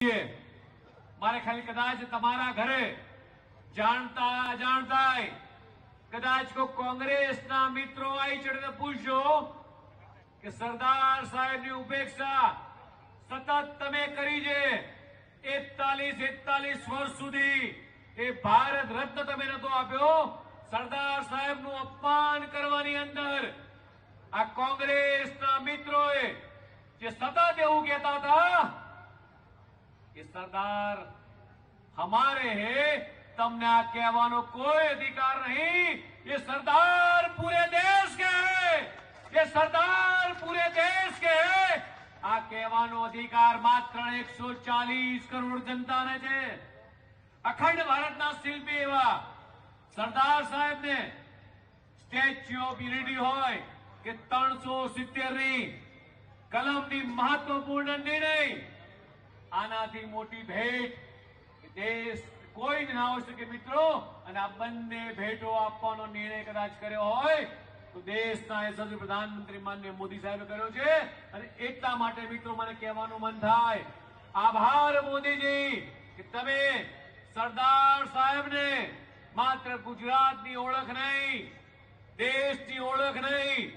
મારે ખાલી કદાચ તમારા ઘરે જાણતા અજાણતા કદાચ કોઈ કોંગ્રેસના મિત્રો આવી ચડીને પૂછજો કે સરદાર સાહેબની ઉપેક્ષા સતત તમે કરી છે 41 વર્ષ સુધી એ ભારત રત્ન તમે નતો આપ્યો. સરદાર સાહેબનું અપમાન કરવાની અંદર આ કોંગ્રેસના મિત્રોએ જે સતત એવું કહેતા હતા कि सरदार हमारे हैं, तमने आ कहवानो कोई अधिकार नहीं. ये सरदार पूरे देश के हैं, ये सरदार पूरे देश के हैं. आ कहवानो अधिकार मात्र 140 करोड़ जनता ने છે. અખંડ ભારતના શિલ્પી એવા સરદાર સાહેબ ને સ્ટેચ્યુ ઓફ યુનિટી હોય કે 370 ની કલમની મહત્વપૂર્ણ નિર્ણય, આનાથી મોટી ભેટ દેશ કોઈ જ ના હોઈ શકે મિત્રો. અને આ બંને ભેટો આપવાનો નિર્ણય કદાચ કર્યો હોય તો દેશના યશસ્વી પ્રધાનમંત્રી માનનીય મોદી સાહેબે કર્યો છે. અને એટલા માટે મિત્રો મને કહેવાનું મન થાય, આભાર મોદીજી કે તમે સરદાર સાહેબને માત્ર ગુજરાતની ઓળખ નહીં, દેશની ઓળખ નહીં,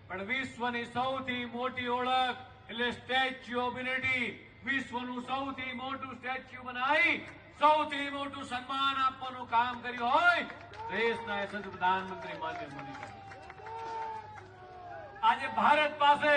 પણ વિશ્વની સૌથી મોટી ઓળખ એટલે સ્ટેચ્યુ ઓફ યુનિટી, વિશ્વનું સૌથી મોટું સ્ટેચ્યુ બનાવી સૌથી મોટું સન્માન આપવાનું કામ કર્યું હોય દેશના યશસ્વી પ્રધાનમંત્રી માનનીય મોદી સાહેબ. આજે ભારત પાસે